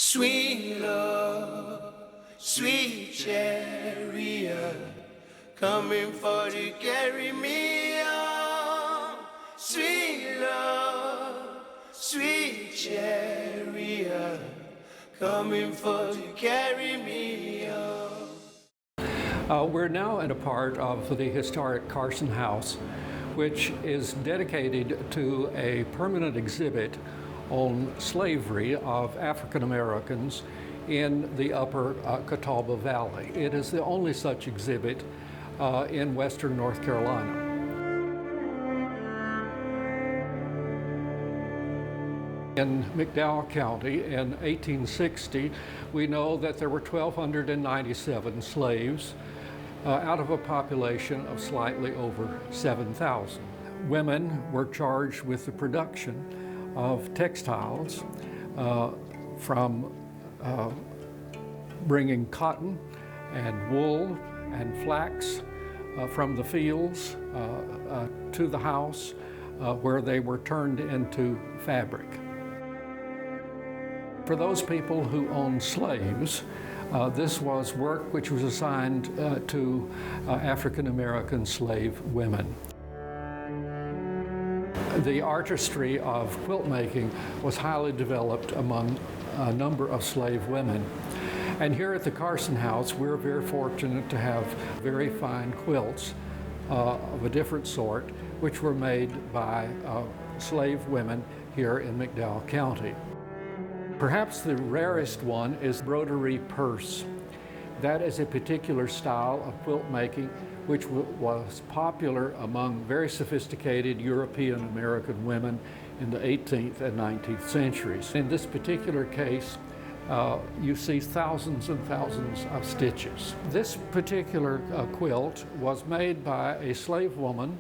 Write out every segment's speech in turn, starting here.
Sweet love, sweet chariot, coming for to carry me on. Sweet love, sweet chariot, coming for to carry me on. We're now in a part of the historic Carson House, which is dedicated to a permanent exhibit on slavery of African Americans in the upper Catawba Valley. It is the only such exhibit in western North Carolina. In McDowell County in 1860, we know that there were 1,297 slaves out of a population of slightly over 7,000. Women were charged with the production of textiles from bringing cotton and wool and flax from the fields to the house where they were turned into fabric. For those people who owned slaves, this was work which was assigned to African American slave women. The artistry of quilt making was highly developed among a number of slave women. And here at the Carson House, we're very fortunate to have very fine quilts of a different sort, which were made by slave women here in McDowell County. Perhaps the rarest one is broderie purse. That is a particular style of quilt making which was popular among very sophisticated European American women in the 18th and 19th centuries. In this particular case, you see thousands and thousands of stitches. This particular quilt was made by a slave woman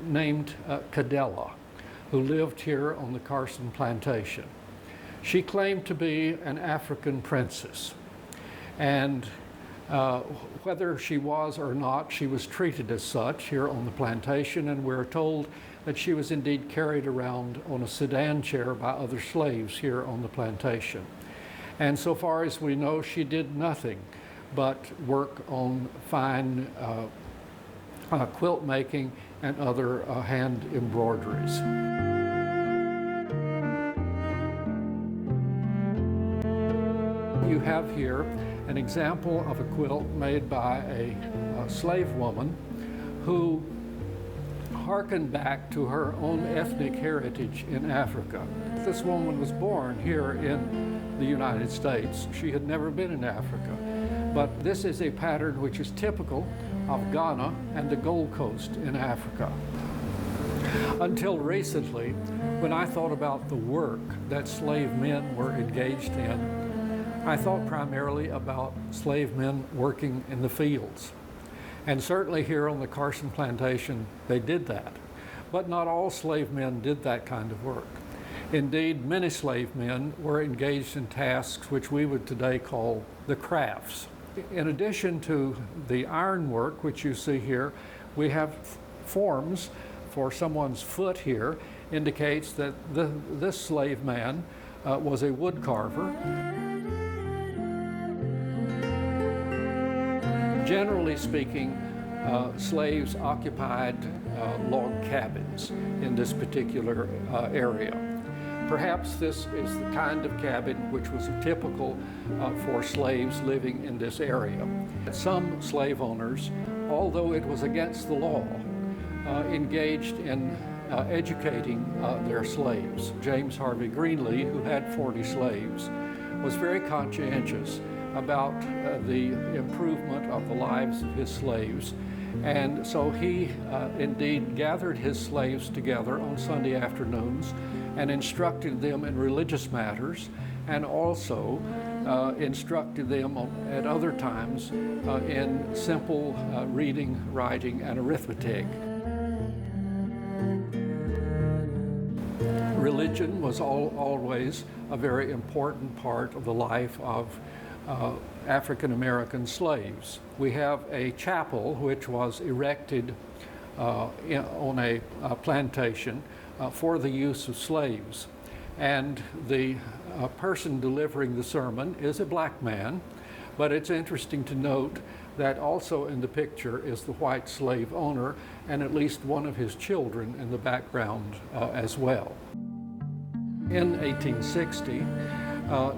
named Cadella, who lived here on the Carson plantation. She claimed to be an African princess, and whether she was or not, she was treated as such here on the plantation, and we're told that she was indeed carried around on a sedan chair by other slaves here on the plantation. And so far as we know, she did nothing but work on fine quilt making and other hand embroideries. You have here an example of a quilt made by a slave woman who hearkened back to her own ethnic heritage in Africa. This woman was born here in the United States. She had never been in Africa. But this is a pattern which is typical of Ghana and the Gold Coast in Africa. Until recently, when I thought about the work that slave men were engaged in, I thought primarily about slave men working in the fields. And certainly here on the Carson plantation, they did that. But not all slave men did that kind of work. Indeed, many slave men were engaged in tasks which we would today call the crafts. In addition to the iron work, which you see here, we have forms for someone's foot here, indicates that this slave man was a wood carver. Generally speaking, slaves occupied log cabins in this particular area. Perhaps this is the kind of cabin which was typical for slaves living in this area. Some slave owners, although it was against the law, engaged in educating their slaves. James Harvey Greenlee, who had 40 slaves, was very conscientious about the improvement of the lives of his slaves. And so he indeed gathered his slaves together on Sunday afternoons and instructed them in religious matters, and also instructed them at other times in simple reading, writing, and arithmetic. Religion was always a very important part of the life of African American slaves. We have a chapel which was erected on a plantation for the use of slaves. And the person delivering the sermon is a black man, but it's interesting to note that also in the picture is the white slave owner and at least one of his children in the background as well. In 1860,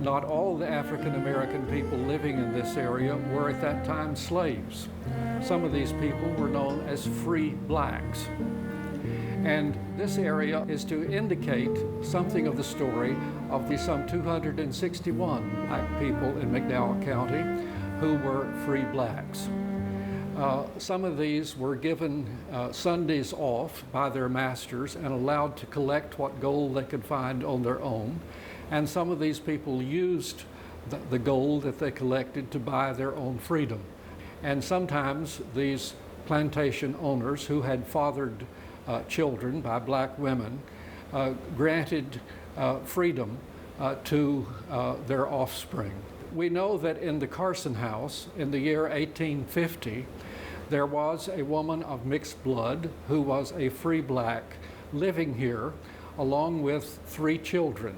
not all the African American people living in this area were at that time slaves. Some of these people were known as free blacks. And this area is to indicate something of the story of the some 261 black people in McDowell County who were free blacks. Some of these were given Sundays off by their masters and allowed to collect what gold they could find on their own. And some of these people used the gold that they collected to buy their own freedom. And sometimes these plantation owners who had fathered children by black women granted freedom to their offspring. We know that in the Carson House in the year 1850, there was a woman of mixed blood who was a free black living here along with 3 children.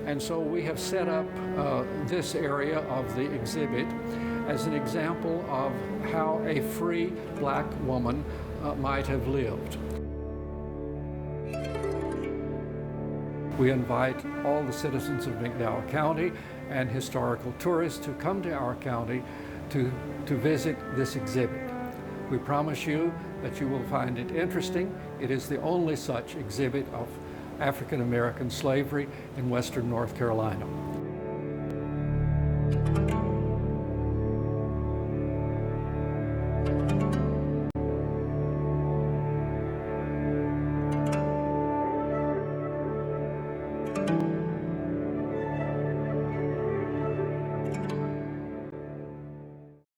And so we have set up this area of the exhibit as an example of how a free black woman might have lived. We invite all the citizens of McDowell County and historical tourists who come to our county to visit this exhibit. We promise you that you will find it interesting. It is the only such exhibit of African American slavery in Western North Carolina.